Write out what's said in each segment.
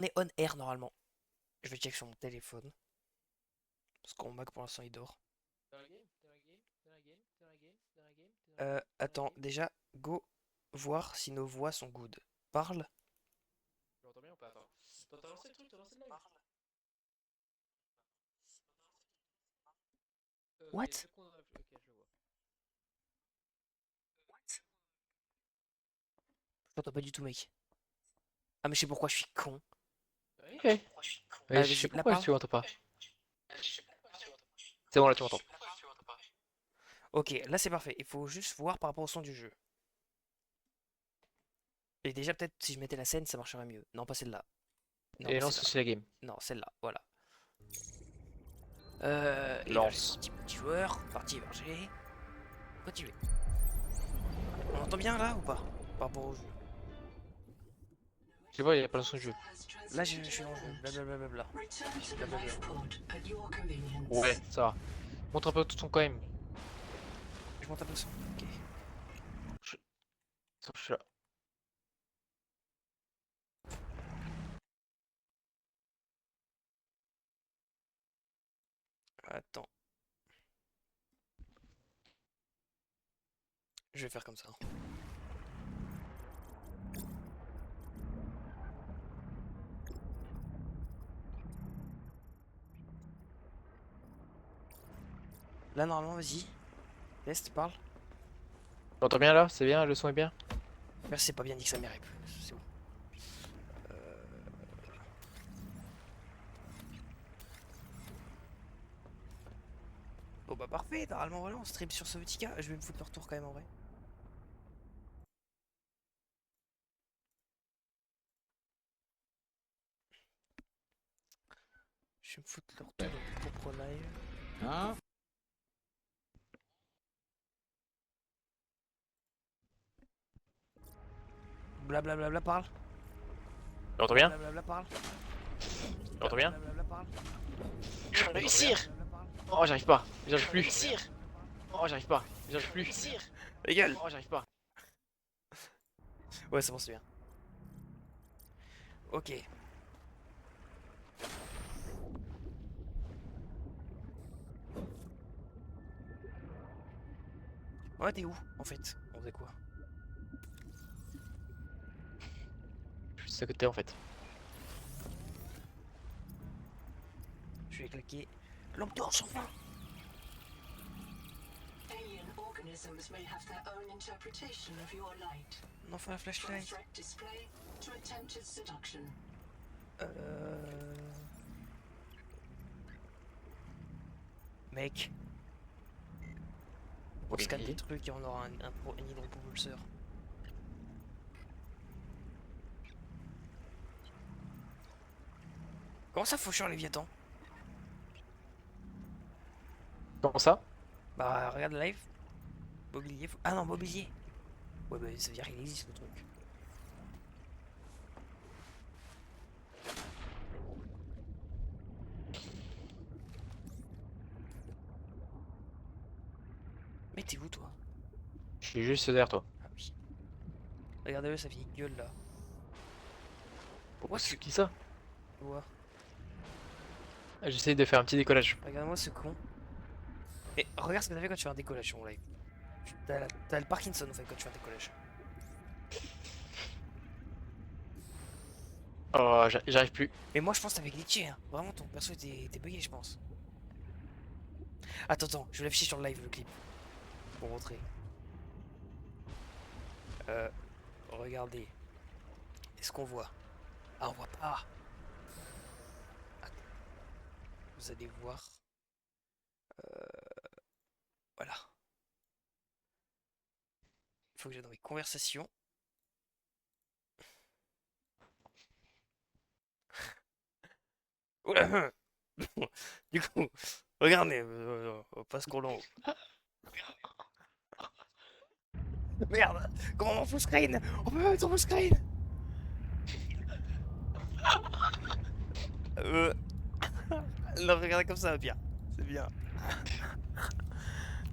On est on air normalement. Je vais check sur mon téléphone. Parce qu'en Mac pour l'instant il dort. Attends, déjà, go voir si nos voix sont good. Parle. Tu m'entends bien ou pas? Attends. T'as lancé le truc, t'as lancé le live? Il y a What? 2 secondes. Ok, je vois. Je t'entends pas du tout, mec. Ah, mais je sais pourquoi je suis con. Ok. Mais Ah, je sais vas-y, là pourquoi parle. tu m'entends pas. C'est bon, là tu m'entends. Ok, là c'est parfait. Il faut juste voir par rapport au son du jeu. Et déjà, peut-être si je mettais la scène, ça marcherait mieux. Non, pas celle-là. Non, Et pas lance celle-là. aussi la game. Non, celle-là, voilà. Héberger Lance. multijoueur, partie hébergée. Continuer. On entend bien là ou pas? Par rapport au jeu. Je sais pas, il y a pas le son du jeu. Là, je suis dans le jeu. Blablabla. Blablabla. Ouais, ça va. Montre un peu tout ton quand même. Je monte un peu le son. Ok. Je... je suis là. Attends. Je vais faire comme ça. Là, normalement, vas-y. Test, parle. Tu m'entends bien là? C'est bien? Le son est bien? Merci, c'est pas bien dit que ça mérite. C'est bon. Bon bah parfait, normalement voilà, on stream sur Subnautica. Je vais me foutre le retour quand même en vrai. Je vais me foutre le retour de mon propre live. Hein? Blablabla parle. Tu m'entends bien? Blablabla parle. Tu m'entends bien? Blablabla parle. Je vais réussir! Blablabla parle. Oh, j'arrive pas. J'arrive plus. Réussir! Oh, j'arrive pas. J'arrive plus. Réussir! Les gueule. Oh, j'arrive pas. Ouais, c'est bon, c'est bien. Ok. Ouais, t'es où en fait? On faisait quoi? Je suis à côté en fait. Je vais claquer l'ambiance enfin. Alien organisms may have their own interpretation of your light. Enfin la From flashlight. threat display to attempted seduction. Mec, on Oui. scanne des trucs et on aura un hydropropulseur. Comment ça faut chier en Léviathan? Comment ça? Bah regarde le live. Mobilier. Ah non, mobilier. Ouais bah ça veut dire qu'il existe le truc. Mais t'es où toi? Je suis juste derrière toi. Ah oui. Regardez-le, sa vieille gueule là. Pourquoi What c'est ce... qui ça? Quoi? J'essaie de faire un petit décollage. Regarde-moi ce con. Et regarde ce que t'as fait quand tu fais un décollage sur mon live. T'as le Parkinson en fait quand tu fais un décollage. Oh, j'arrive plus. Mais moi je pense que t'avais glitché hein. Vraiment ton perso était bugué je pense. Attends, je vais l'afficher sur le live le clip. Pour montrer. Euh, regardez. Est-ce qu'on voit? Ah on voit pas. Attends, vous allez voir. Voilà. Il faut que j'aille dans mes conversations. Oula. Du coup, regardez, pas scrollant. Merde, comment on full screen? On peut pas mettre en full screen. Euh... Non, regardez comme ça, bien. C'est bien.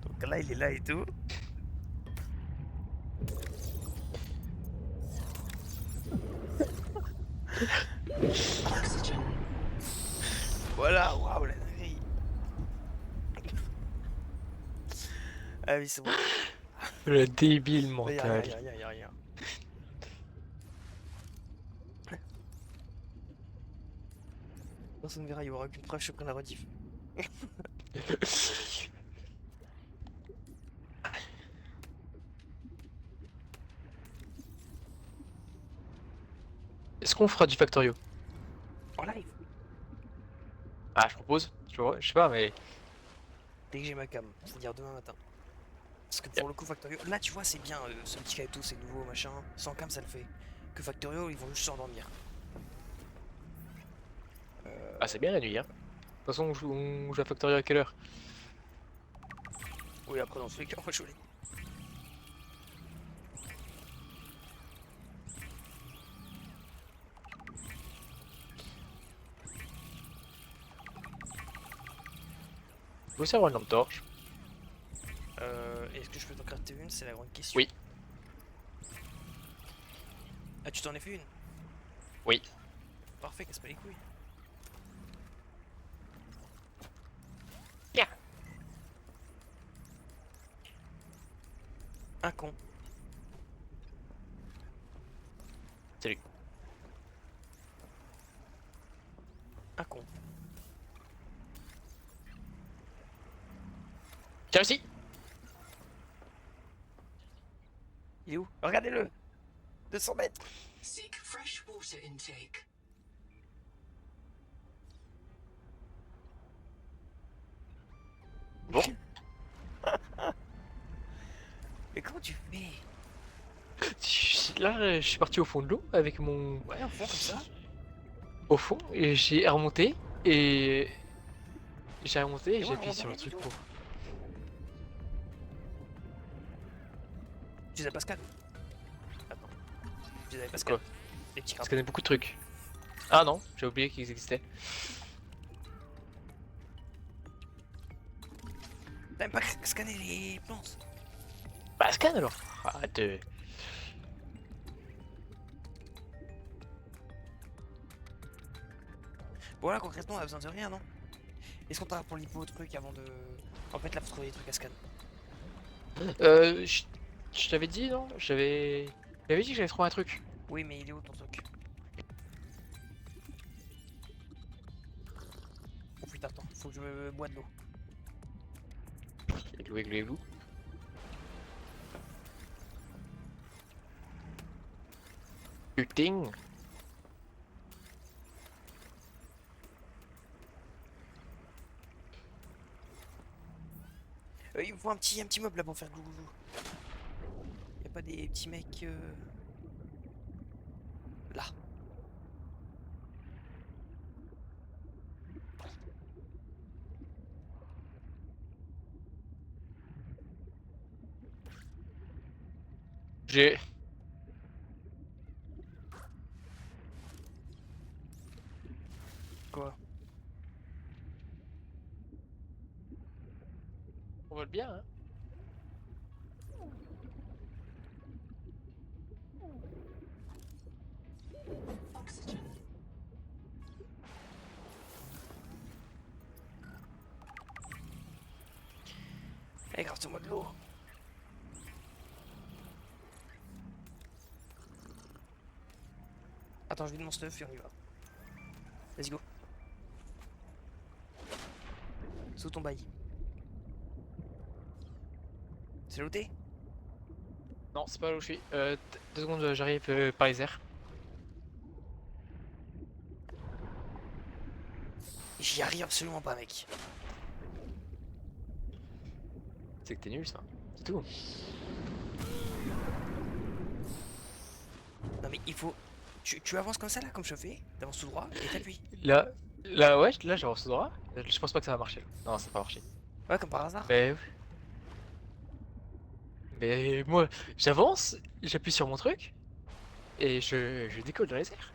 Donc là, il est là et tout. Voilà, waouh, la dinguerie. Ah oui, c'est bon. Le débile Y'a rien, mental. y'a rien. Personne ne verra, il y aura aucune preuve, je prends la rediff. Est-ce qu'on fera du Factorio? En live, Ah, je propose. Je sais pas, mais. dès que j'ai ma cam, c'est-à-dire demain matin. Parce que Yep. pour le coup, Factorio, là tu vois, c'est bien, ce petit Kaito, c'est nouveau, machin. Sans cam, ça le fait. Que Factorio, ils vont juste s'endormir. Ah, c'est bien la nuit, hein. De toute façon, on joue à Factorio à quelle heure? Oui, après, dans tous les cas, moi je l'ai. Je veux aussi avoir une lampe torche. Est-ce que je peux t'en crafter une? C'est la grande question. Oui. Ah, tu t'en es fait une? Oui. Parfait, casse pas les couilles. Bien. Un con. Salut. Un con. Tiens ici. Il est où? Regardez-le! 200 mètres! Seek fresh water intake. Bon. Mais comment tu fais? Là, je suis parti au fond de l'eau avec mon. Ouais, en fond comme ça? Au fond, et j'ai remonté. Et. J'ai remonté et Et j'ai moi, appuyé on sur le remonte truc rien du pour. Tu les as Pascal? Attends. Tu les avais Pascal? Quoi? Les petits Parce crapauds. qu'il y a beaucoup de trucs. Ah non, j'ai oublié qu'ils existaient. T'as même pas scanné les plantes? Bah, scan alors. Arrête. Bon là concrètement on a besoin de rien non? Est-ce qu'on t'arrête pour l'hypo truc avant de... En fait là faut trouver des trucs à scan. Je t'avais dit, non? J'avais dit que j'avais trouvé un truc. Oui mais il est où ton truc? Oh putain attends, faut que je me bois de l'eau. Églou, églou, églou. Putain. Il me faut un petit meuble là pour faire glouglou. Y'a pas des petits mecs là. J'ai. Quoi? On vole bien, hein? Oxygen. Allez grave-moi de l'eau. Attends je vide mon stuff et on y va. Let's go. Sous ton bail. C'est looté? Non, c'est pas là où je suis. 2 secondes, j'arrive par les airs. J'y arrive absolument pas mec. C'est que t'es nul, ça. C'est tout. Non mais il faut... Tu avances comme ça là, comme je fais, t'avances tout droit et t'appuies. Là, ouais, là, j'avance tout droit. Je pense pas que ça va marcher. Là. Non, ça va pas marcher. Ouais comme par hasard. Mais moi, j'avance, j'appuie sur mon truc, et je décolle dans les airs.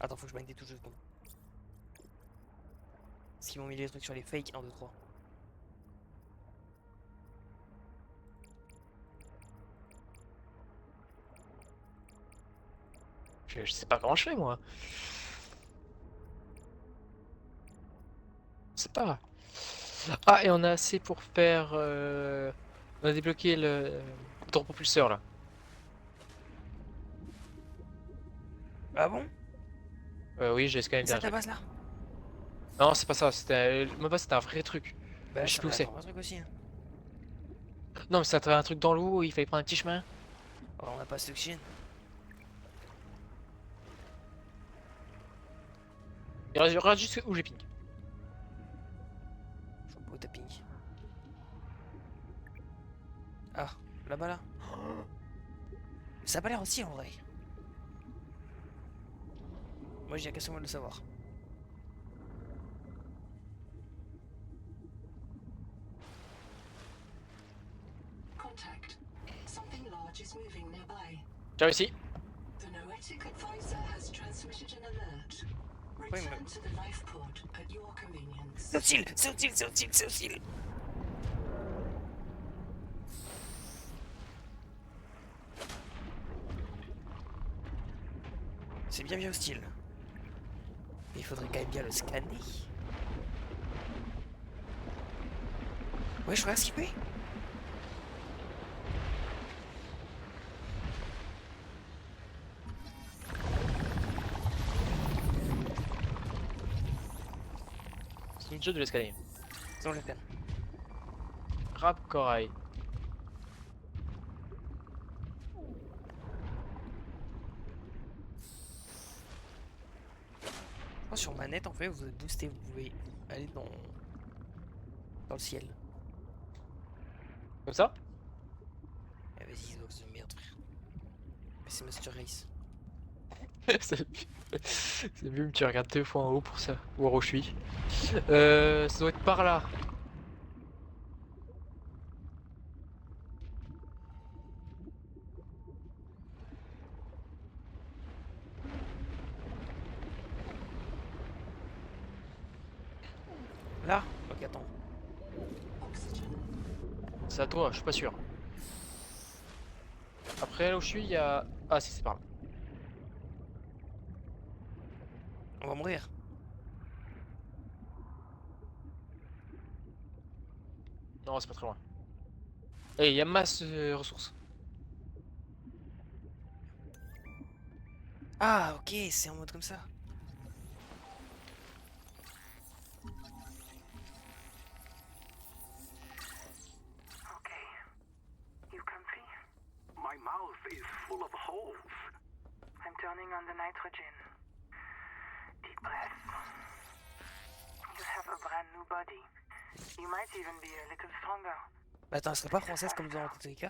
Attends faut que je mette des touches de secondes. Parce qu'ils m'ont mis les trucs sur les fakes 1, 2, 3. Je sais pas comment je fais, moi. sais pas. Ah, et on a assez pour faire... On a débloqué le propulseur là. Ah bon? Oui, j'ai scanné C'est ça ta direct. base là? Non, c'est pas ça, c'était... Ma base c'était un vrai truc. Bah Je sais ça plus où va c'est. être un truc aussi. Hein. Non, mais c'était un truc dans l'eau, il fallait prendre un petit chemin. Oh, on a pas Stuxin. Et regarde juste où j'ai ping. Je vois pas où t'as ping. Ah, là-bas là. Ça a pas l'air aussi en vrai. Moi j'ai qu'à moi de le savoir. Contact. Something large is moving nearby. J'ai réussi. The Noetic advisor has transmitted an alert. mais- Return to the life pod at your convenience. C'est hostile, c'est hostile, c'est hostile, c'est hostile. C'est bien bien hostile. Mais il faudrait quand même bien le scanner. Ouais, je regarde skipper. C'est une jeu de l'escalier. C'est bon, je le scanne. Rap corail. Oh, sur manette, en fait, vous êtes boosté, vous pouvez aller dans le ciel. Comme ça? Eh, vas-y, Xbox de merde, frère. Mais c'est Master Race. C'est mieux que tu regardes 2 fois en haut pour ça. Voir où je suis. Ça doit être par là. Là? Ok, attends. Oxygen. C'est à toi, je suis pas sûr. Après là où je suis, il y a... Ah si, c'est par là. On va mourir. Non, c'est pas très loin. Et il y a masse ressources. Ah, ok, c'est en mode comme ça. Okay. You comfy? My mouth is full of holes. I'm turning on the nitrogen. Deep breath. You have a brand new body. You might even be a little stronger. Bah, attends, elle serait pas française comme dans TTK?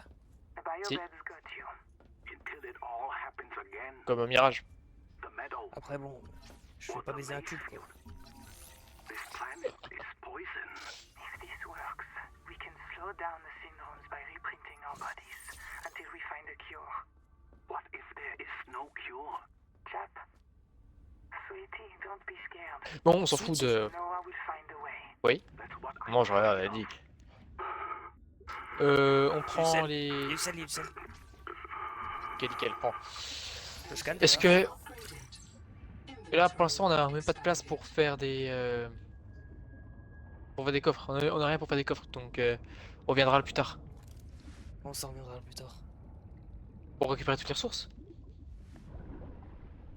The biobeds got you. Until it all happens again, Comme un mirage. the meadow, Après, bon, je vais pas baiser un cube, quoi. this planet is poison. If this works, we can slow down the syndromes by reprinting our bodies until we find a cure. What if there is no cure? Chap. Sweetie, don't be scared. Bon, on s'en fout de... Noah will find a way. Oui. That's what I Moi, j'aurais dit. On prend sel. les... Il y a du sel, il y a du sel. Ok, nickel, prends. Je scanne. Est-ce déjà. que... Et là, pour l'instant, on a même pas de place pour faire des... Pour faire des coffres. On a rien pour faire des coffres, donc on reviendra plus tard. On s'en reviendra plus tard. Pour récupérer toutes les ressources.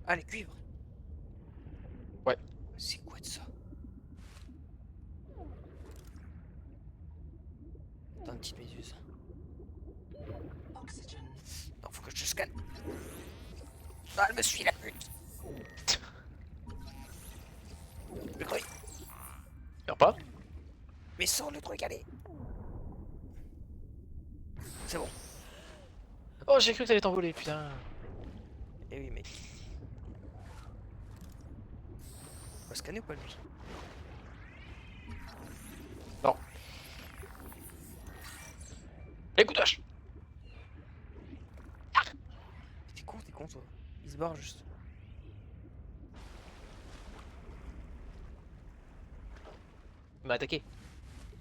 Ah, les cuivres. Ouais. C'est quoi de ça? Attends, une petite méduse. Oxygen. Non, faut que je te scanne. Ah, elle me suit, la pute. Le truc. Y'a pas? Mais sors le truc, allez. C'est bon. Oh, j'ai cru que t'allais t'envoler, putain. Eh oui, mec. On va scanner ou pas, lui? Non. Écoute-wesh. T'es con, toi. Il se barre juste. Il m'a attaqué.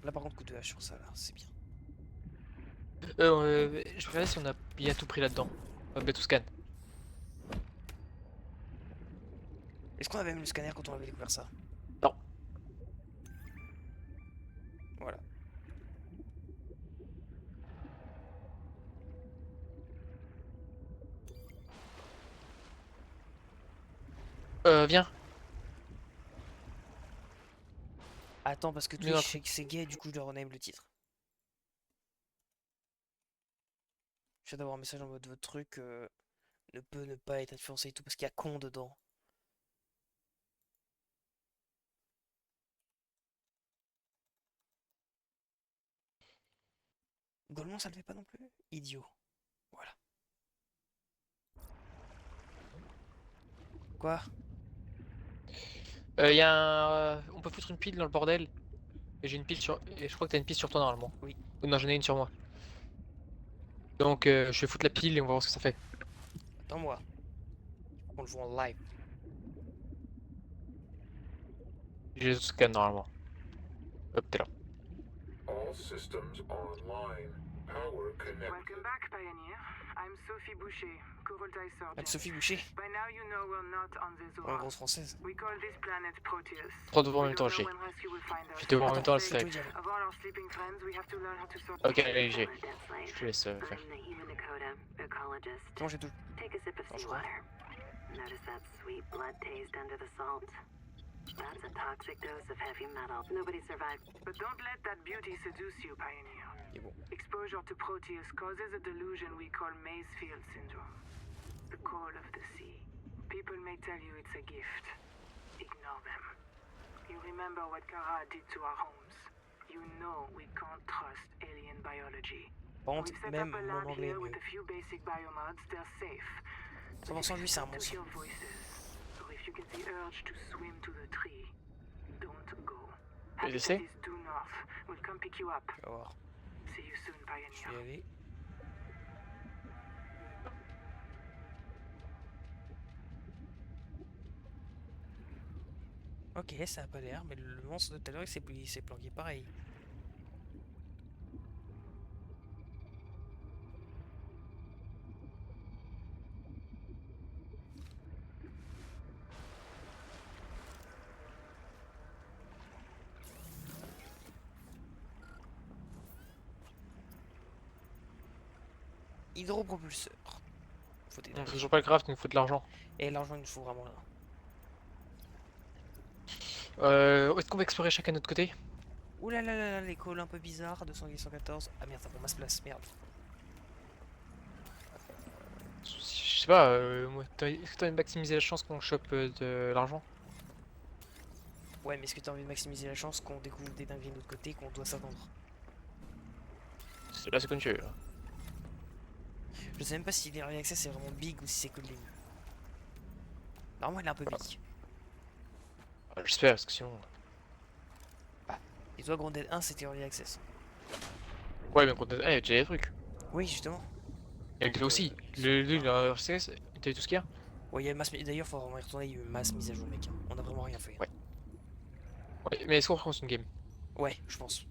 Là, par contre, coup de hache sur ça, là, c'est bien. Je regarde si on a bien tout pris là-dedans. On va tout scan. Est-ce qu'on avait même le scanner quand on avait découvert ça? Non. Viens. Attends, parce que Mais Twitch, c'est que c'est gay, du coup, je dois rename le titre. Je viens d'avoir un message en mode votre truc ne peut ne pas être influencé et tout, parce qu'il y a con dedans. Golemon, ça le fait pas non plus? Idiot. Voilà. Quoi? Y a un... On peut foutre une pile dans le bordel. Et j'ai une pile sur... Et je crois que t'as une pile sur toi normalement. Oui. Ou non, j'en ai une sur moi. Donc je vais foutre la pile et on va voir ce que ça fait. Attends-moi. On le voit en live. J'ai le scan normalement. Hop, t'es là. All systems online. Power connected. Welcome back, Pioneer. I'm Sophie Boucher, Covoltai Surgeon. Sophie Boucher, By now you know we're not on the en Zora. grosse française. We call this planet Proteus. 3 devant en We même don't temps, know j'ai. when rescue will find us. J'ai devant en même temps le Attends, slide. je te dis, Of all our sleeping friends, we have to learn how to sort. Ok, allez, j'ai. Je te laisse faire. I'm the human Dakota, ecologist. comment j'ai tout. Take a sip of Oh, je crois. seawater. Notice that sweet blood taste under the salt. That's a toxic dose of heavy metal. Nobody survived. But don't let that beauty seduce you, Pioneer. Et bon. Exposure to Proteus causes a delusion we call Maysfield syndrome. The call of the sea. People may tell you it's a gift. Ignore them. You remember what Kara did to our homes. You know we can't trust alien biology. Par contre, We've set même up a mon lab anglais est here mieux. with a few basic biomods. They're safe. 100% lui, c'est un To monstre. hear voices. So if you get the urge to swim to the tree, don't go. Je vais essayer. Habitat is due north. We'll come pick you up. Tu vas voir. See you soon, Je Pioneer. vais y aller. Ok, ça a pas l'air, mais le monstre de tout à l'heure il s'est planqué pareil. Hydropropulseur. Faut des On fait toujours pas le craft, il nous faut de l'argent. Et l'argent il nous faut vraiment là. Est-ce qu'on va explorer chacun de notre côté? Ouh là là là là, les calls un peu bizarres, 210, 114. Ah merde, ça prend masse place, merde. Je sais pas, moi, est-ce que t'as envie de maximiser la chance qu'on chope de l'argent? Ouais, mais est-ce que t'as envie de maximiser la chance qu'on découvre des dingueries de l'autre côté qu'on doit s'attendre? C'est là, c'est comme tu veux. Là. Je sais même pas si l'early access c'est vraiment big ou si c'est que le début. Normalement il est un peu big. Ah, j'espère, parce que sinon. Et toi Grounded 1 c'était early access. Ouais, mais quand il y a déjà des trucs. Oui justement. Et lui aussi. Il a un RCS, t'as vu tout ce qu'il y a? Ouais, il y a une masse. D'ailleurs, faut vraiment y retourner, il y a eu une masse mise à jour, mec. On a vraiment rien fait. Ouais. Ouais, mais est-ce qu'on recommence une game? Ouais, je pense.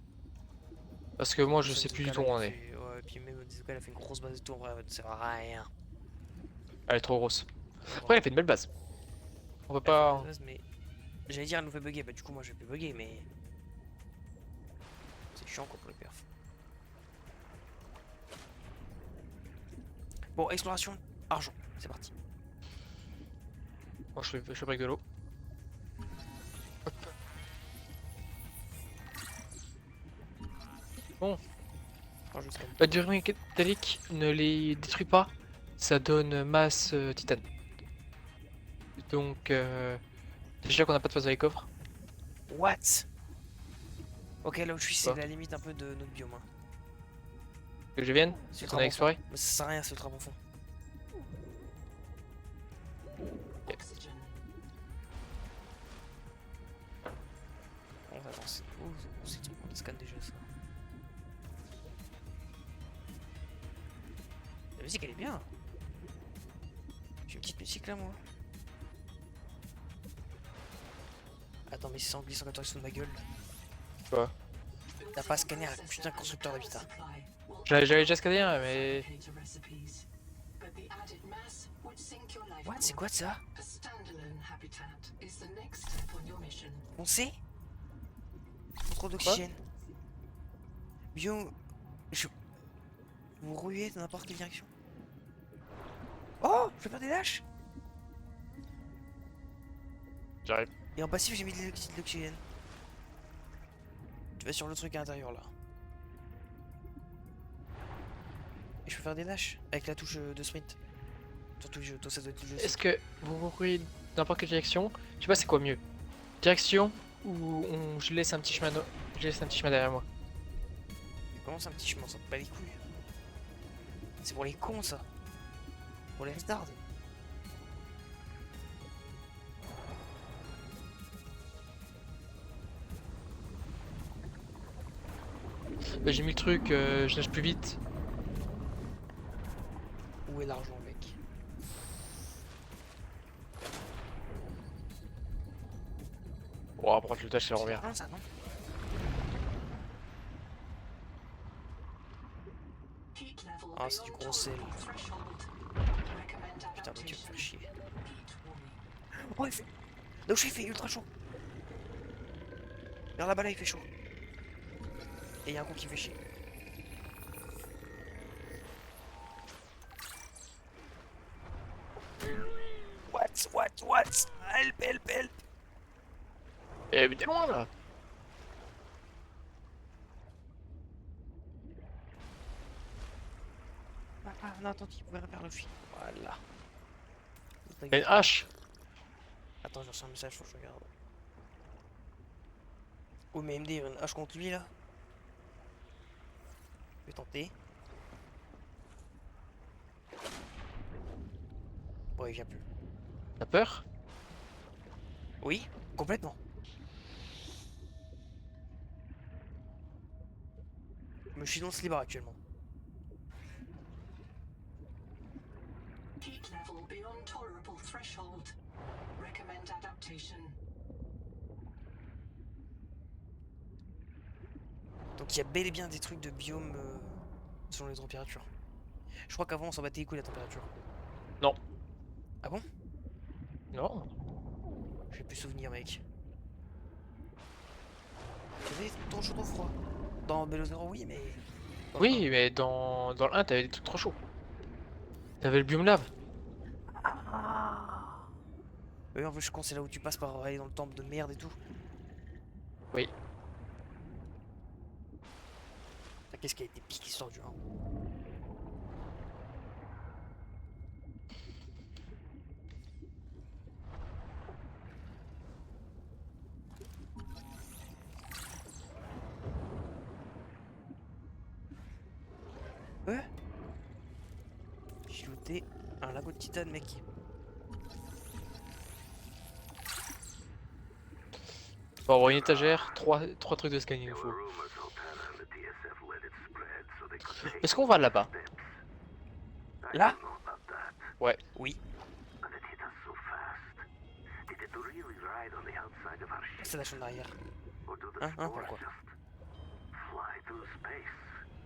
Parce que moi, je Parce sais que plus du Zuka, tout où là, on il est. fait- Ouais, et puis même Zuka, elle a fait une grosse base de tour, en vrai, ça sert à rien. Elle est trop grosse. Après, elle a fait une belle base. On peut pas. Mais j'allais dire, elle nous fait bugger, bah du coup, moi je vais plus bugger, mais. C'est chiant quoi pour les perfs. Bon, exploration, argent, c'est parti. Moi, je fais break de l'eau. Bon, Quand je scanne. la durée métallique ne les détruit pas. Ça donne masse titane. Donc, déjà qu'on n'a pas de phase dans les coffres. What? Ok, là où je suis, c'est Quoi la limite un peu de notre biome. Hein. Que je vienne, C'est on ultra a profond. exploré. Mais ça sert à rien, c'est ultra profond. Oxygen. On va avancer. Oh, c'est tout, on scanne déjà ça. La musique elle est bien. J'ai une petite musique là moi. Attends mais c'est sans glissant quand sous de ma gueule. Quoi? T'as pas scanné un putain de constructeur d'habitat. J'avais déjà scanné un, mais. What? C'est quoi de ça? On sait? Trop d'oxygène. Bio. Je. Vous ruez dans n'importe quelle direction. Oh! Je vais faire des lâches! J'arrive. Et en passif, j'ai mis de l'oxygène. Tu vas sur le truc à l'intérieur là. Et je peux faire des dashs avec la touche de sprint. Sur tous les jeux, toi ça doit être le jeu. Est-ce que vous courez n'importe quelle direction? Je sais pas c'est quoi mieux. Direction ou je laisse un petit chemin je laisse un petit chemin derrière moi. Comment c'est un petit chemin, ça te bat les couilles. C'est pour les cons ça. Pour les retards. Bah, j'ai mis le truc, je nage plus vite. Où est l'argent mec? Oh, par contre le dash il revient. Non ça non. Ah c'est du gros sel. Putain mais tu me fais chier. Oh il fait... Là où je suis, il fait ultra chaud. Vers là-bas là il fait chaud. Et il y a un con qui fait chier. What? Help. Eh mais t'es loin là. Ah non attends, il pouvait faire le fil. Voilà. Il y a une hache. Attends, j'ai reçu un message, faut que je regarde. Oh mais MD, il y a une hache contre lui là. Je vais tenter. Bon, il vient plus. T'as peur? Oui, complètement. Mais je suis dans ce libre actuellement. Heat level beyond tolerable threshold. Recommend adaptation. Donc il y a bel et bien des trucs de biome selon les températures. Je crois qu'avant on s'en battait les couilles la température. Non. Ah bon? Non. J'ai plus souvenir mec. Il y avait tant chaud, tant froid. Dans Below Zero oui mais... Oui mais dans le 1 t'avais des trucs trop chauds. T'avais le biome lave. Oui en plus je pense c'est là où tu passes par aller dans le temple de merde et tout. Oui. Ah, qu'est-ce qui a été piqué sur du 1? Ouais. J'ai looté un lago de titane mec. Bon, avoir une étagère, trois trucs de scanning il faut. Est-ce qu'on va là-bas? Là? Ouais. Oui. C'est la chambre d'arrière. Hein, pourquoi?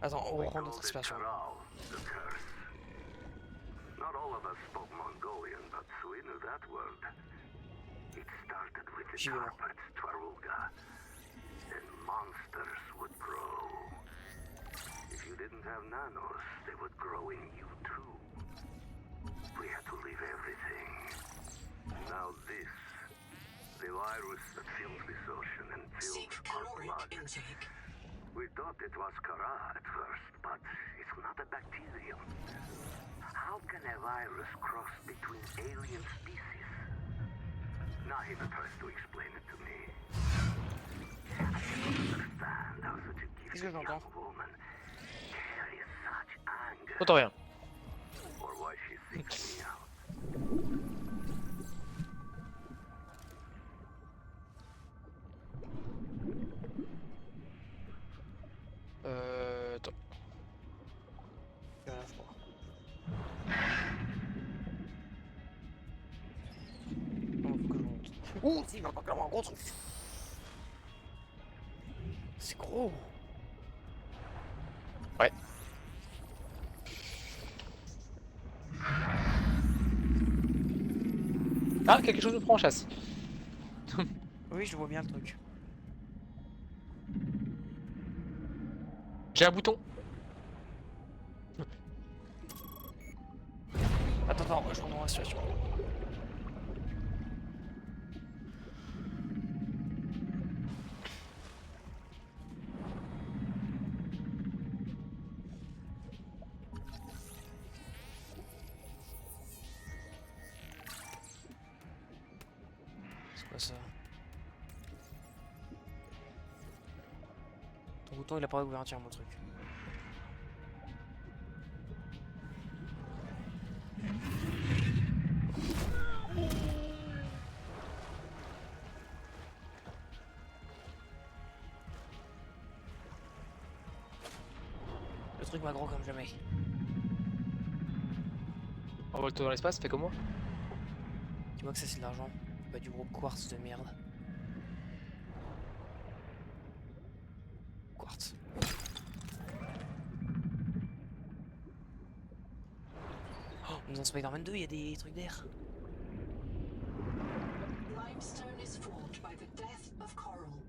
Attends, on reprend notre inspiration. Not all of us spoke Mongolian, but we knew that word. It started with the J'y vais, moi. carpets, Twaruga, and monsters would grow. If you didn't have nanos, they would grow in you too. We had to leave everything. Now this, the virus that fills this ocean and fills our blood. Intake. We thought it was Kara at first, but it's not a bacterium. How can a virus cross between alien species? Nahida tries to explain it to me. I don't understand how such a Qu'est-ce que gifted j'entends? young woman carries such anger, J'entends rien. or why she seeks me out. Attends. J'ai rien froid. Oh, faut que je monte. Ouh, il va pas clairement un gros truc. C'est gros. Ouais. Ah, quelque chose nous prend en chasse. Oui, je vois bien le truc. J'ai un bouton. Attends, je rentre dans la situation. C'est quoi ça? Ton bouton il a pas ouvert entièrement mon truc. Le truc m'aggro comme jamais. Envole-toi dans l'espace, fais comme moi. Tu vois que ça c'est de l'argent. Pas du gros quartz de merde. Quartz. Oh, dans Spider-Man 2 il y a des trucs d'air. Limestone is formed by the death of coral.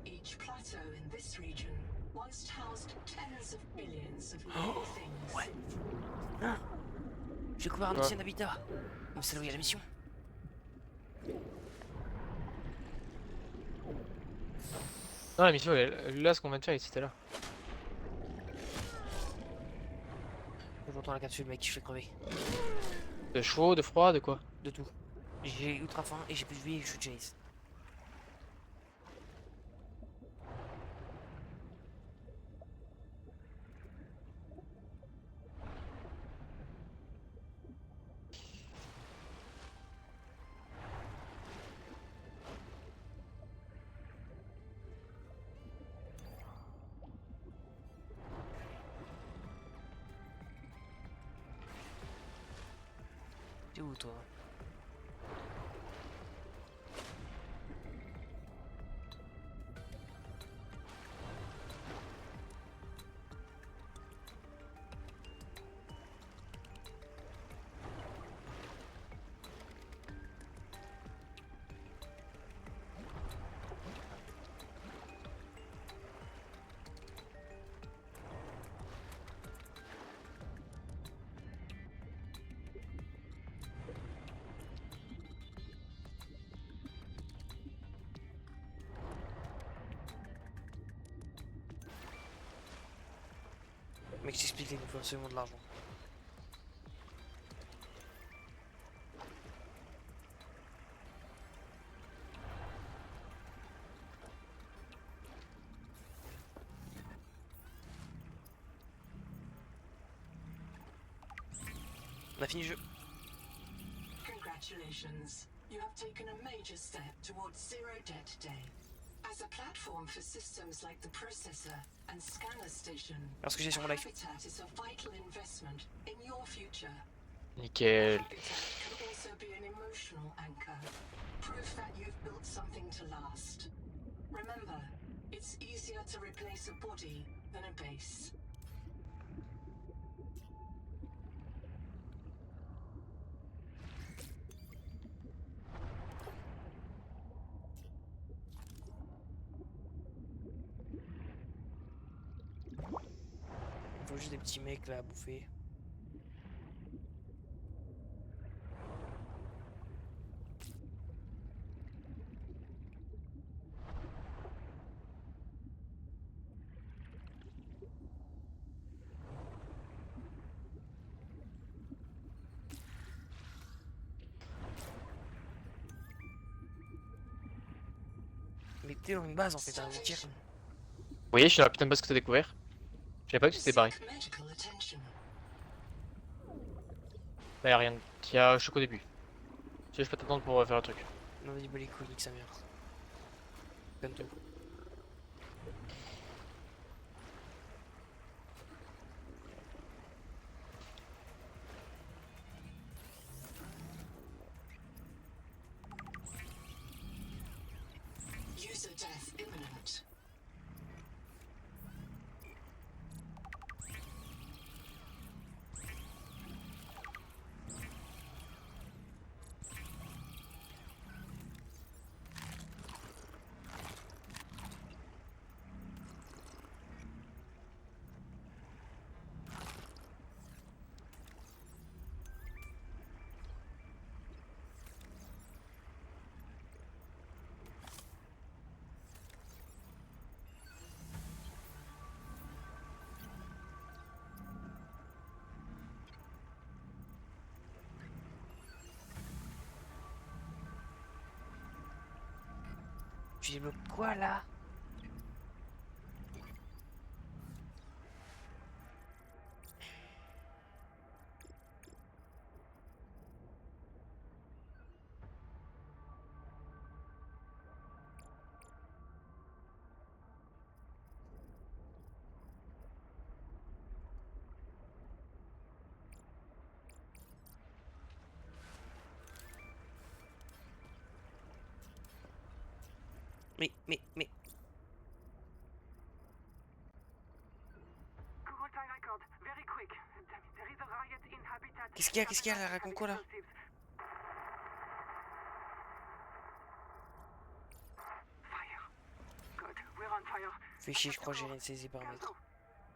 Each plateau in this region once housed tens of billions of living things. Ouais. Ah, j'ai couvert un Ouais. ancien habitat. Mais c'est là où il y a la mission. Non, la mission, là, ce qu'on vient de faire, c'était là. J'entends la capsule mec, je fais crever. De chaud, de froid, de quoi? De tout. J'ai ultra faim et j'ai plus de vie et je suis Chase. T'es où toi? Mec, je t'explique, il nous faut absolument de l'argent. On a fini le jeu. Congratulations. You have taken a major step towards Zero Debt Day. As a platform for systems like the processor and scanner station, Parce que j'ai sur mon live. Habitat is a vital investment in your future. Nickel. Habitat can also be an emotional anchor, proof that you've built something to last. Remember, it's easier to replace a body than a base. Il faut juste des petits mecs là à bouffer. Mais t'es dans une base en fait, hein, vous dire. Vous voyez, je suis dans la putain de base que t'as découvert. Je savais pas que tu t'étais barré. Seek medical attention. Là, y'a rien. Je suis qu'au début. Tu sais, je peux t'attendre pour faire le truc. Non, vas-y, bah les couilles, nique sa mère. Comme tout. User death imminent. Tu débloques quoi là? Mais. Google time record, very quick. There is a riot in Habitat. Qu'est-ce qu'il y a? Qu'est-ce qu'il y a? Elle raconte quoi là? Fire. Good, we're on fire. Fais chier, je crois que j'ai rien saisi par paramètres.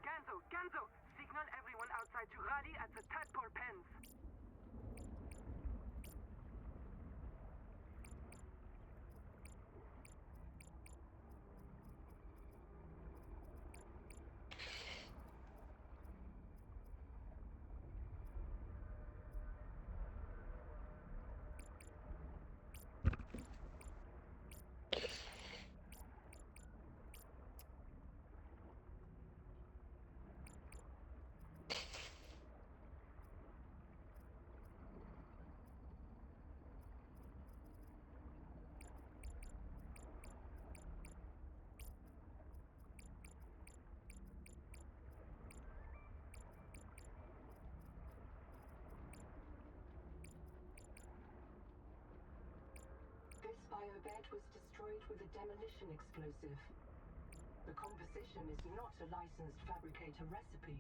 Ganzo, signal everyone outside to rally at the tadpole pens. This biobed was destroyed with a demolition explosive. The composition is not a licensed fabricator recipe.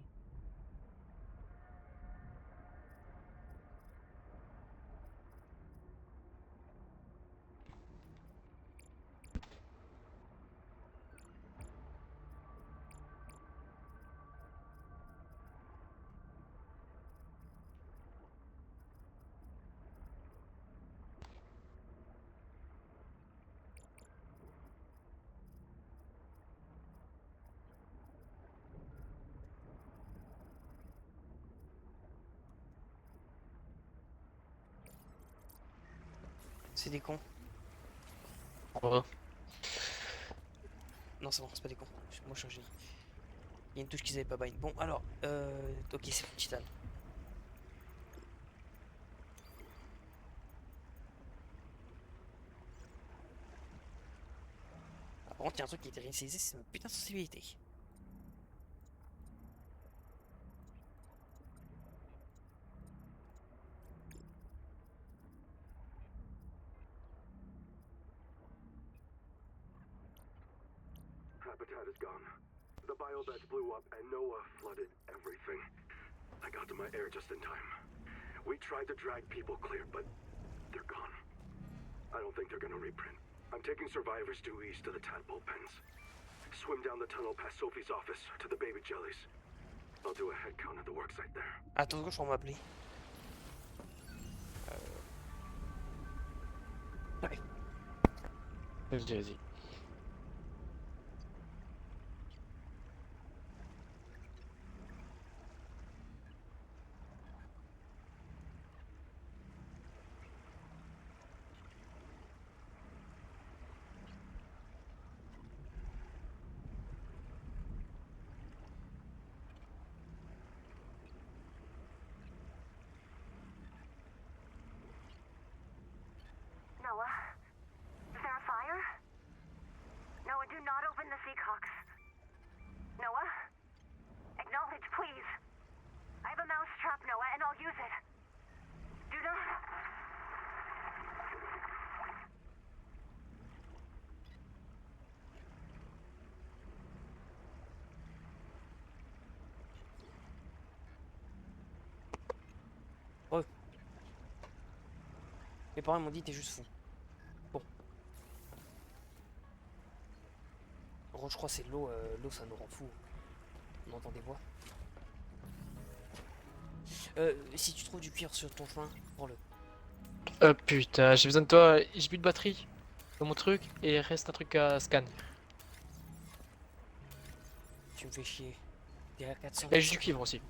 C'est des cons. Ouais. Non, c'est bon, c'est pas des cons. Moi, je suis un génie. Il y a une touche qu'ils avaient pas bind. Bon, alors, ok, c'est pour Titan. Par contre, il y a un truc qui était réinitialisé, c'est ma putain de sensibilité. Habitat is gone. The biobeds blew up and Noah flooded everything. I got to my air just in time. We tried to drag people clear, but they're gone. I don't think they're gonna reprint. I'm taking survivors due east to the tadpole pens. Swim down the tunnel past Sophie's office to the baby jellies. I'll do a head count at the worksite there. Attends, je vais m'appeler. Ouais. Vas-y. Noah? Is there a fire? Noah, do not open the Seacocks. Noah? Acknowledge, please. I have a mouse trap, Noah, and I'll use it. Do not... Mes parents m'ont dit t'es juste fou. Bon. En gros, je crois que c'est l'eau. L'eau, ça nous rend fou. On entend des voix. Si tu trouves du cuir sur ton chemin, prends-le. Oh putain, j'ai besoin de toi. J'ai plus de batterie dans mon truc et il reste un truc à scan. Tu me fais chier. T'es à 400 Et j'ai du cuivre aussi.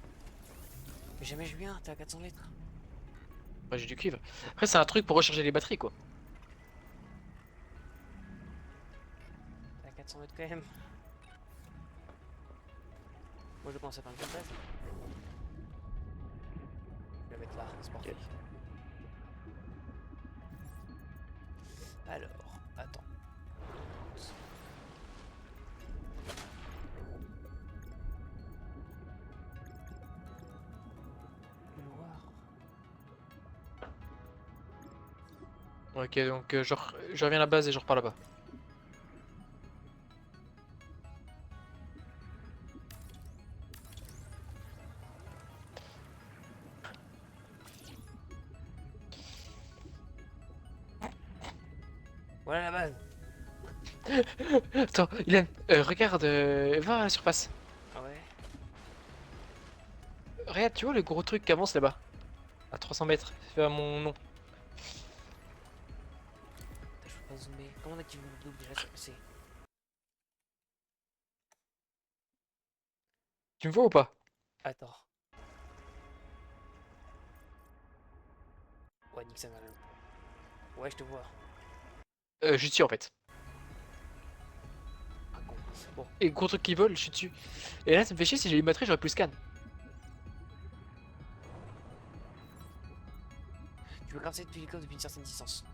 Mais jamais je viens, t'es à 400 mètres. Ouais, j'ai du cuivre. Après, c'est un truc pour recharger les batteries quoi. 400 mètres quand même. Moi je vais commencer par une base. Je vais la mettre là, c'est parfait. Alors, attends. Ok, donc je reviens à la base et je repars là-bas. Voilà la base. Attends, Ilan, regarde, va à la surface. Ah ouais. Regarde, tu vois le gros truc qui avance là-bas. À 300 mètres, vers mon nom. Putain, je peux pas zoomer. Comment on active le double déjà sur PC? Tu me vois ou pas? Attends. Ouais, nique sa mère. Ouais, je te vois. Je suis dessus en fait. Ah con. Bon, Et gros truc qui vole, je suis dessus. Et là, ça me fait chier, si j'ai les matrices, j'aurais plus le scan. tu peux cramer depuis l'hélicoptère depuis une certaine distance.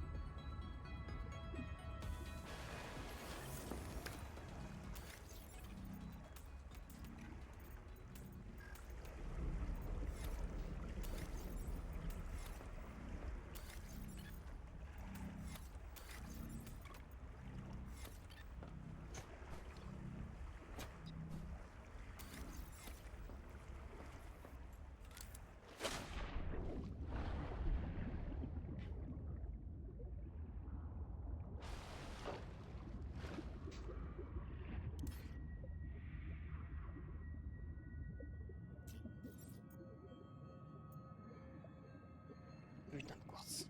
Putain de quartz.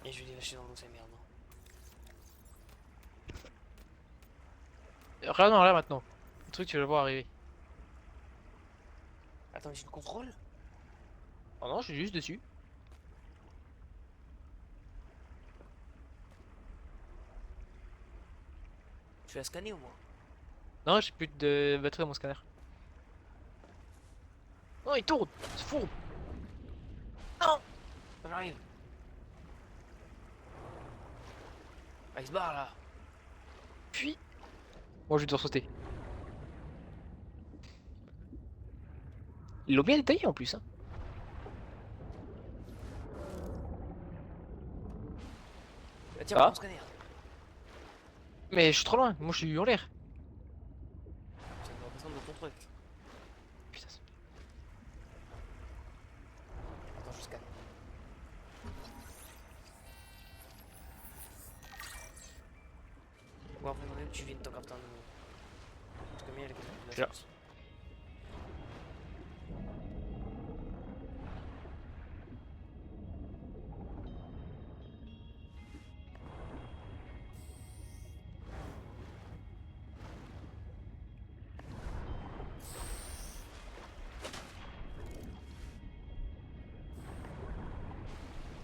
Et je vais les lâcher dans l'eau, ces merdes. Regarde en l'air maintenant. Le truc, tu vas le voir arriver. Attends, mais j'ai le contrôle? Oh non, je suis juste dessus. Tu l'as scanné au moins? Non, j'ai plus de batterie dans mon scanner. Non, il tourne! C'est fou! Non! Ça m'arrive. Ah, il se barre là. Puis. Moi, je vais devoir sauter. Ils l'ont bien détaillé en plus, hein. Bah, tiens, Ah. prends mon scanner. Mais je suis trop loin, moi je suis en l'air. Ça me représente de ton truc. Putain, Attends, je scanne. Bon, après, même tu viens de t'en crafter un nouveau. Parce que mais elle est Là.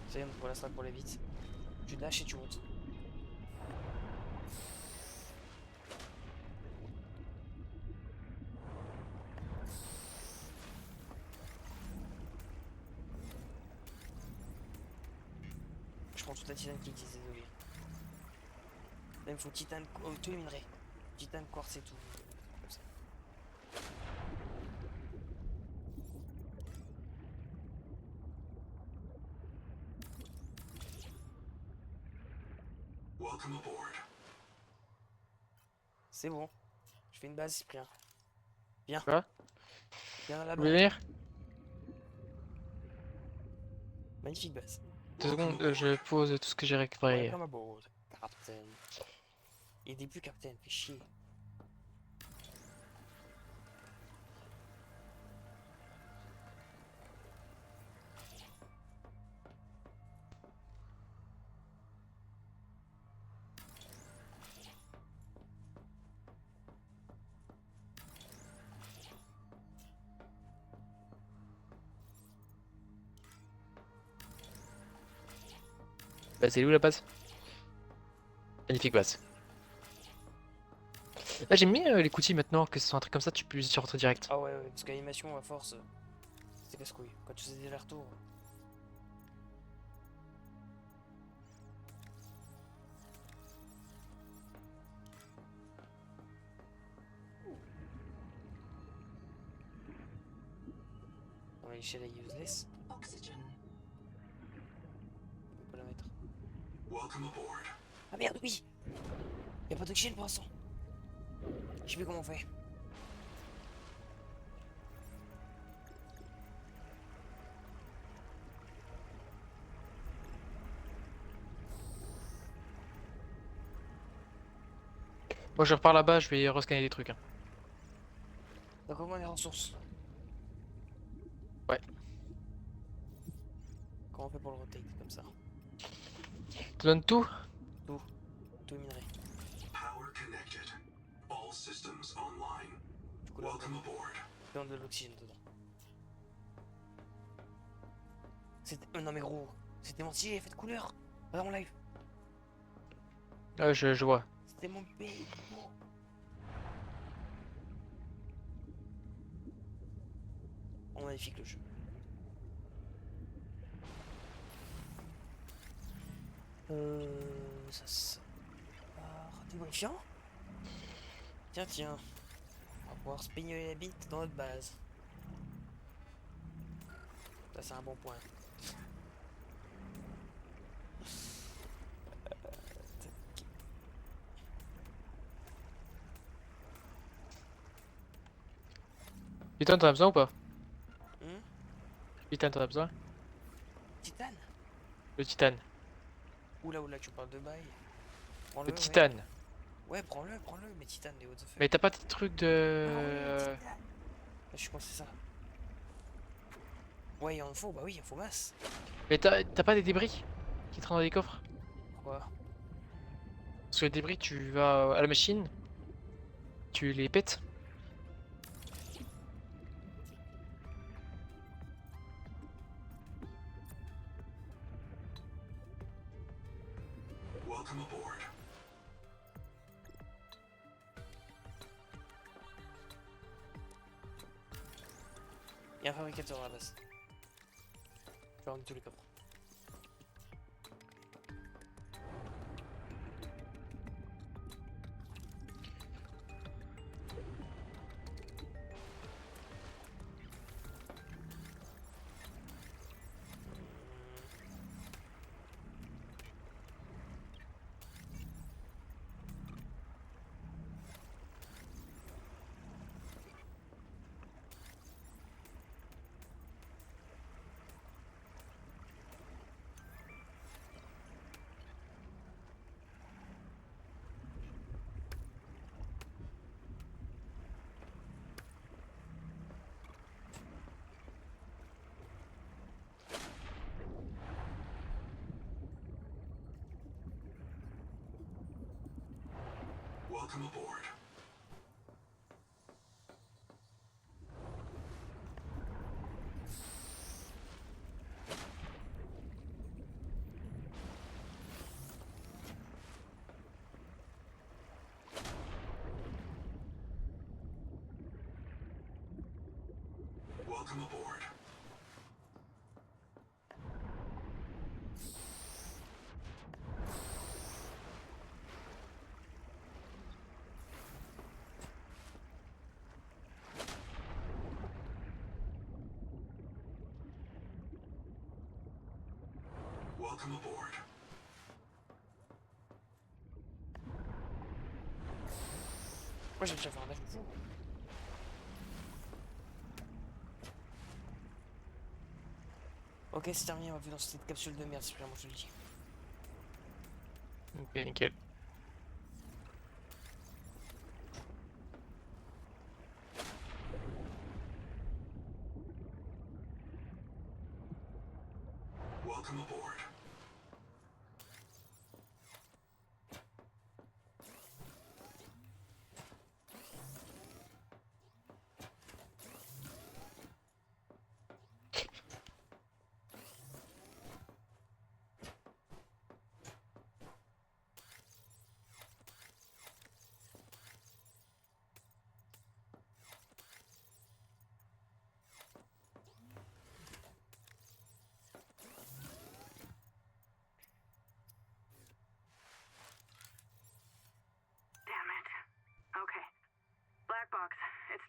C'est bon, pour l'instant, pour aller vite. Tu lâches et tu montes. Je prends toute la titane qui utilise, désolé. Là, il me faut titane, tous les minerais. Titane, quartz et tout. Comme ça. Welcome aboard. C'est bon. Je fais une base, Cyprien. Viens. Quoi? Viens dans la Vous voulez base. venir? Magnifique base. 2 secondes, je pose tout ce que j'ai récupéré. Welcome aboard, Captain. Il n'est plus Captain, fait chier. Bah, c'est où la base? Magnifique base. Là, j'aime bien les coutilles maintenant, que ce soit un truc comme ça, tu peux y rentrer direct. Ah ouais, parce qu'animation à force, c'est casse-couille. Quand tu faisais des allers-retours. On va l'échelle à useless. Oxygen. On peut pas la mettre. Welcome aboard. Ah merde, oui! Y'a pas d'oxygène pour l'instant. Je sais plus comment on fait. Moi, je repars là-bas, je vais rescanner des trucs. Hein. Donc comment les ressources? Ouais. Comment on fait pour le rotate comme ça? Tu donnes tout? Tout minerai. Power connected. All systems online. Du coup là, Welcome aboard. on donne de l'oxygène dedans. C'était... non mais gros, c'était mon style, effet de couleur. Regarde mon live. Ouais, je vois. C'était mon pays. Oh, magnifique le jeu. Ça démolifiant. Tiens. On va pouvoir se peigner la bite dans notre base. Ça c'est un bon point. Putain, t'en as besoin ou pas? Hmm. Putain, t'en as besoin? Titane. Le titane. Oula, tu parles de bail. Prends-le, Le ouais. titane. Ouais, prends-le, mais titane, les what the fuck. Mais t'as pas des trucs Ah oui, de... titane. Je suis coincé ça. Ouais, il en faut, bah oui, il en faut masse. Mais t'as pas des débris qui traînent dans les coffres? Quoi? Parce que les débris, tu vas à la machine, tu les pètes. Welcome aboard. Il y a un fabricateur à la base. Je vais rendre tous les coffres. Welcome aboard. Welcome aboard. Welcome aboard. Moi j'ai déjà fait un live fou. Ok, c'est terminé, on va plus dans cette capsule de merde, c'est vraiment je te le dis. Ok, nickel. Welcome aboard.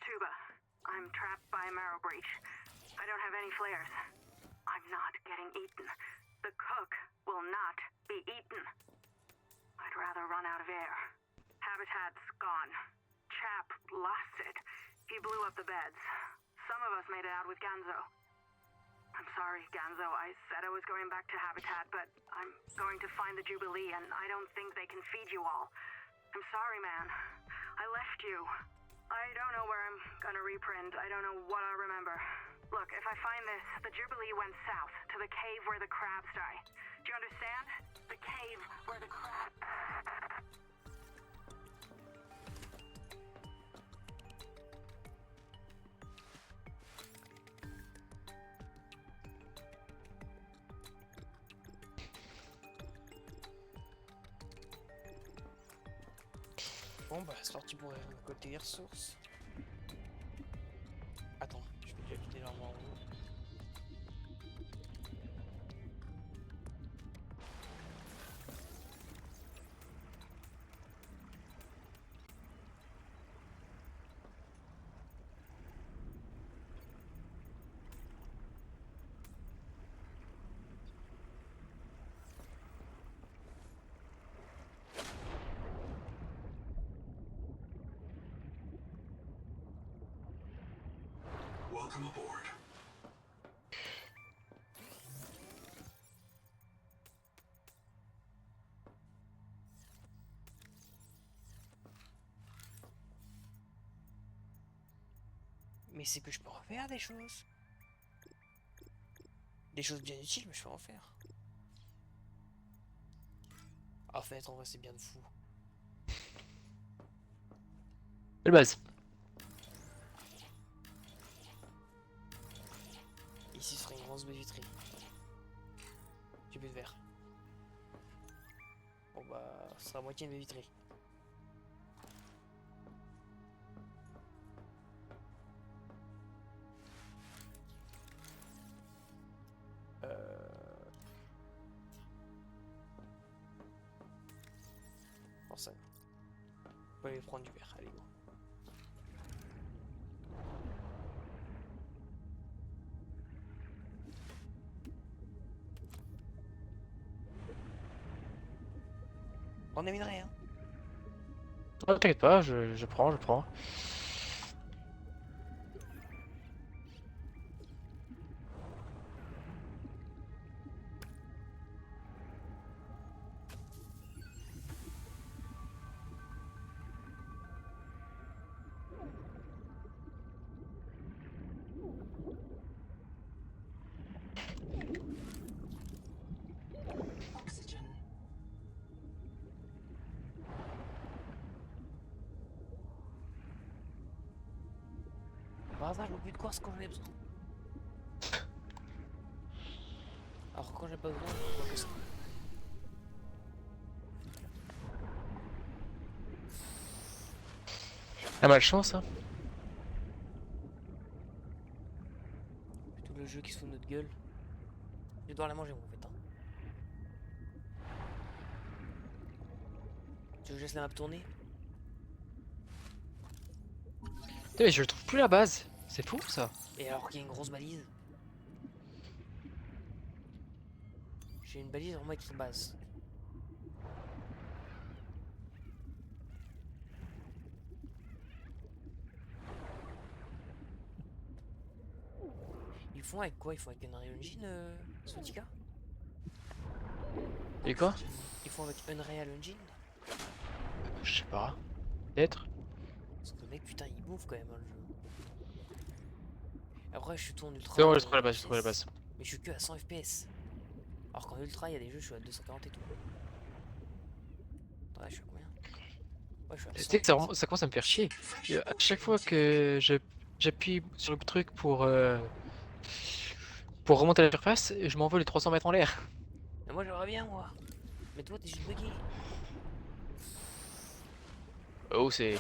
Tuba. I'm trapped by a marrow breach. I don't have any flares. I'm not getting eaten. The cook will not be eaten. I'd rather run out of air. Habitat's gone. Chap lost it. He blew up the beds. Some of us made it out with Ganzo. I'm sorry, Ganzo. I said I was going back to Habitat, but I'm going to find the Jubilee, and I don't think they can feed you all. I'm sorry, man. I left you. I don't know where I'm gonna reprint. I don't know what I'll remember. Look, if I find this, the Jubilee went south, to the cave where the crabs die. Do you understand? The cave where the crabs... Bon bah c'est parti pour côté les ressources. Attends, je vais déjà quitter l'armoire en haut. Welcome aboard. Mais c'est que je peux refaire des choses. Des choses bien utiles, mais je peux en faire. En fait, en vrai, c'est bien de fou. Belle base. Ici, ce serait une grosse baie vitrée. J'ai plus de verre. Bon bah, ce sera à moitié une baie vitrée. Forcément. On peut aller prendre du verre, allez go. On est minerai, hein. Oh, t'inquiète pas, je prends. Oxygen. Par hasard, je plus de quartz quand j'en ai besoin. Alors quand j'ai pas besoin, je vois que ça. La malchance, hein. Tout le jeu qui se fout de notre gueule. Je dois la manger, moi, en fait. Hein. Tu veux que je laisse la map tourner? Putain, mais je trouve plus la base. C'est fou ça. Et alors qu'il y a une grosse balise? J'ai une balise vraiment écrite base. Ils font avec quoi? Ils font avec Unreal Engine, Sotika? Et quoi? Ils font avec Unreal Engine? Je sais pas. Peut-être. Parce que le mec, putain, il bouffe quand même hein, le jeu. Après, je suis tout en ultra. C'est bon, j'ai trouvé la base, j'ai trouvé la base. Mais je suis que à 100 FPS. Alors qu'en ultra, il y a des jeux, je suis à 240 et tout. Ouais, je suis à combien? Ouais, je suis à Tu 100 sais que ça, FPS. ça commence à me faire chier. À chaque fois que j'appuie sur le truc pour remonter la surface, je m'envole les 300 mètres en l'air. Mais moi, j'aimerais bien, moi. Mais toi, t'es juste bugué. Oh, c'est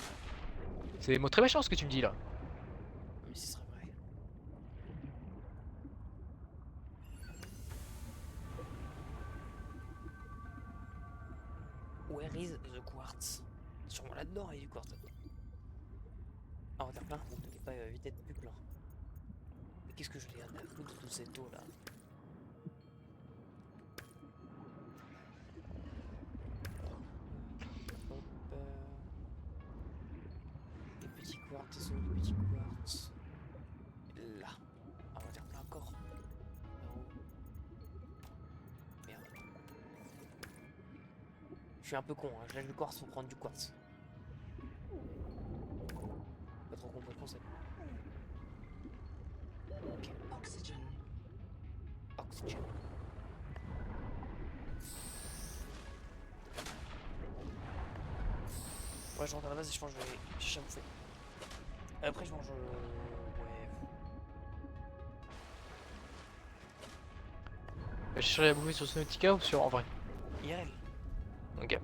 des mots très méchants ce que tu me dis là. Mais ce serait vrai. Where is the quartz? Sûrement là-dedans, il y a du quartz. Ah, on va faire plein. Bon, t'inquiète. vite être plus plein. Mais qu'est-ce que je l'ai à foutre de cette eau là? Hop, les petits quartz, sont les petits quartz. Là. Ah, on va faire plein encore. Là-haut. Merde. Je suis un peu con, hein. Je lâche le quartz pour prendre du quartz. Pas trop compris le concept. Ok. Oxygen. Oxygen. Ouais, je rentre à la base et je pense que je vais chercher à bouffer. Après, je mange. Ouais. Je cherche à bouffer sur Subnautica ou sur en vrai? IRL. Ok.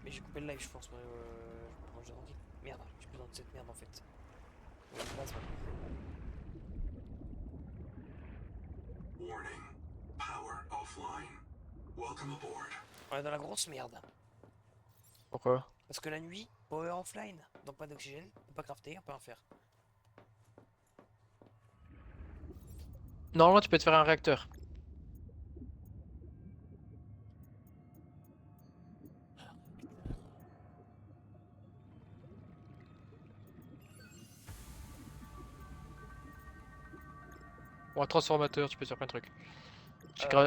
Mais j'ai coupé le live, je pense. Ouais, je peux manger tranquille. Merde, j'ai plus besoin de cette merde en fait. Ouais, là, c'est pas bon. Warning. Power offline. Welcome aboard. On est dans la grosse merde. Pourquoi? Parce que la nuit, power offline. Donc pas d'oxygène, on peut pas crafter, on peut rien faire. Normalement, tu peux te faire un réacteur. Ou un transformateur, tu peux faire plein de trucs. J'ai quand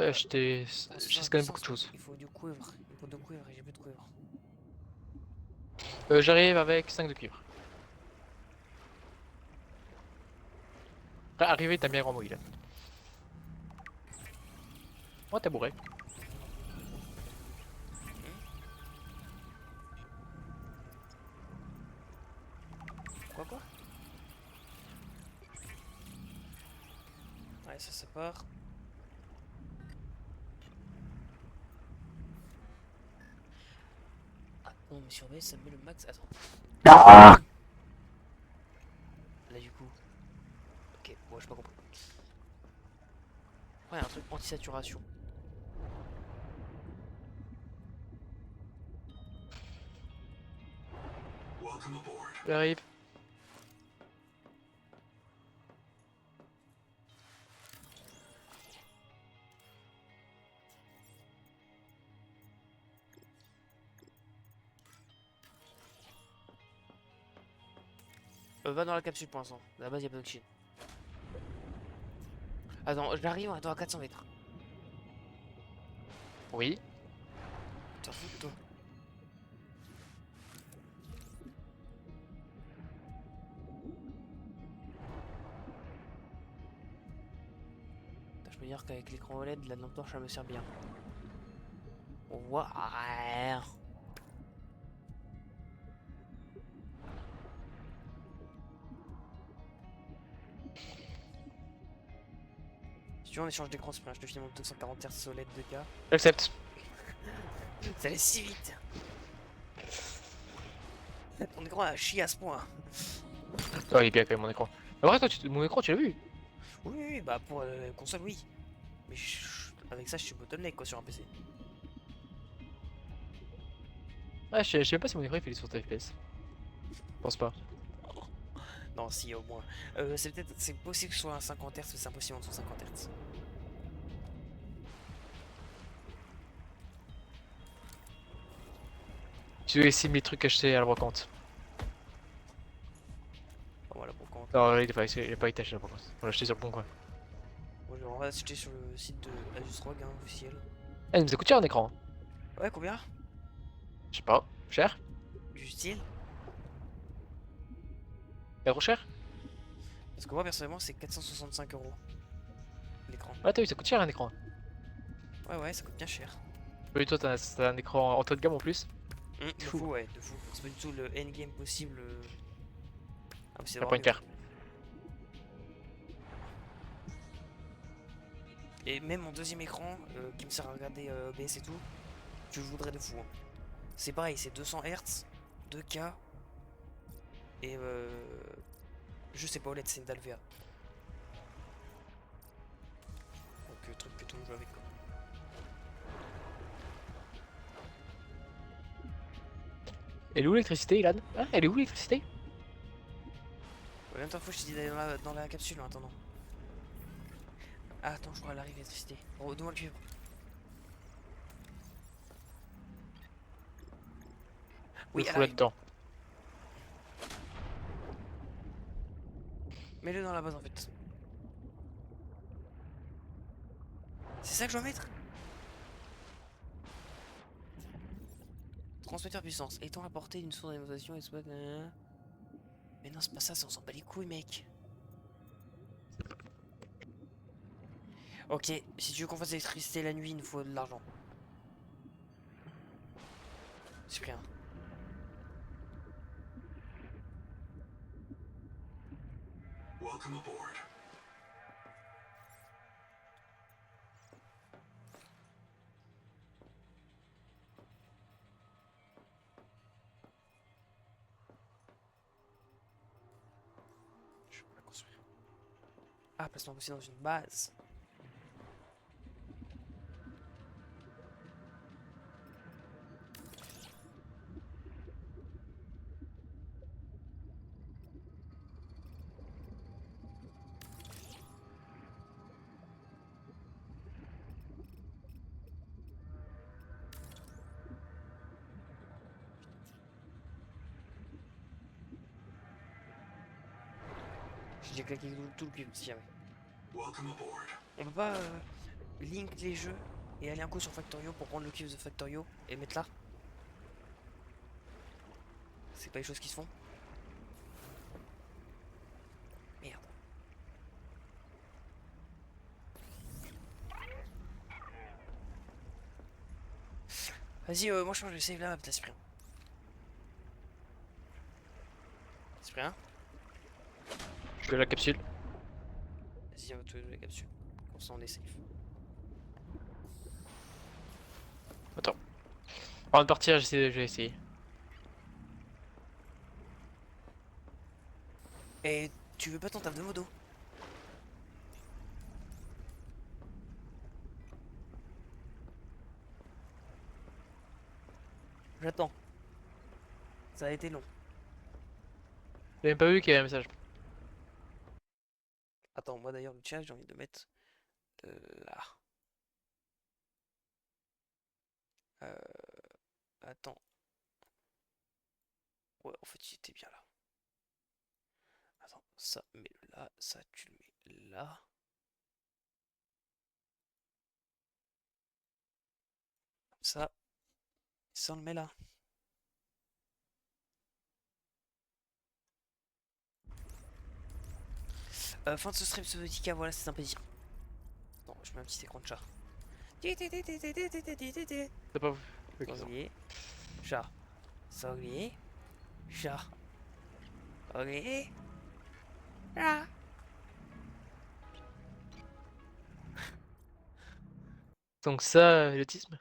même beaucoup de choses. Il faut du cuivre. Il faut du cuivre et j'ai plus de cuivre. J'arrive avec 5 de cuivre. Arrivé, t'as bien grand mouille là. Oh, t'es bourré. Quoi? Ouais, ça part. Ah, non, mais sur B, ça me met le max. Attends. Là, du coup. Ok, bon, j'ai pas compris. Ouais, un truc anti-saturation. Welcome aboard. J'arrive. Va dans la capsule pour l'instant. À la base, y'a pas d'oxygène. Attends, j'arrive, on est à 400 mètres. Oui. T'en fous de toi? Putain, je peux dire qu'avec l'écran OLED, la lampe torche, ça me sert bien. Ouais. Si tu veux, on échange d'écran, c'est bien. Je te file mon 240 Hz OLED 2K. J'accepte. Ça allait si vite. Ton écran a chié à ce point. Oh, il est bien quand même mon écran. Après, toi, mon écran, tu l'as vu? Oui, bah pour console, oui. Mais avec ça, je suis bottleneck quoi sur un PC. Ouais, je sais même pas si mon écran il fait les 60 FPS. Je pense pas. Non, si, au moins. C'est possible que ce soit un 50 Hz, mais c'est impossible en dessous de 50 Hz. Tu dois essayer mes trucs achetés à la brocante. Enfin, voilà, pour quand. Non, il a pas été acheté à la brocante. On l'a acheté sur le bon coin. Moi, je vais acheter sur le site de Asus ROG, hein, officiel. Eh, il nous a coûté un écran. Ouais, combien? Je sais pas. Cher? Du style? Pas trop cher? Parce que moi, personnellement, c'est 465 € l'écran. Ouais, t'as vu, ça coûte cher un écran. Ouais, ça coûte bien cher. Oui, toi, t'as un écran entrée de gamme en plus. De Fou. fou, ouais, de fou. C'est pas du tout le endgame possible. Ah, mais c'est T'as vraiment pas une mieux. paire. Et même mon deuxième écran, qui me sert à regarder OBS et tout, je le voudrais de fou. Hein. C'est pareil, c'est 200 Hz, 2K, et je sais pas OLED, c'est une Dalvea. Donc truc que tout le monde joue avec quoi. Elle est où l'électricité, Ilan? Ah, elle est où l'électricité? Combien de temps faut que je te dis d'aller dans la capsule en attendant? Ah, attends, je crois qu'elle arrive l'électricité. Oh, donne-moi le cuivre. Je le Oui, elle fous arrive. là-dedans. Mets-le dans la base en fait. C'est ça que je dois mettre? Transmetteur puissance. Étant la portée d'une source d'alimentation et soit. Mais non, c'est pas ça, on s'en bat les couilles, mec. Ok, si tu veux qu'on fasse l'électricité la nuit, il nous faut de l'argent. C'est rien. Welcome aboard. Je peux la construire. Ah, placement aussi dans une base. J'ai déjà claqué tout le cuivre si jamais. Welcome aboard. On peut pas link les jeux et aller un coup sur Factorio pour prendre le cuivre de Factorio et mettre là? C'est pas les choses qui se font? Merde. Vas-y, moi je pense que je vais save là, peut-être Cyprien. Cyprien? Je fais la capsule. Vas-y, on va te la capsule. Comme ça on est safe. Attends. Avant de partir, j'ai essayé. Et tu veux pas ton taf de modo? J'attends. Ça a été long. J'ai même pas vu qu'il y avait un message. Attends, moi d'ailleurs le chat j'ai envie de le mettre là. Euh, attends. Ouais, en fait il était bien là. Attends, ça mets-le là, ça tu le mets là. Ça on le met là. Fin de ce stream Subnautica, voilà c'est un plaisir. Non, je mets un petit écran de chat. T'as pas vu? Ok, ça va. Sanglier. Chat. Sanglier. Chat. Sanglier. Chat. Donc ça, l'autisme.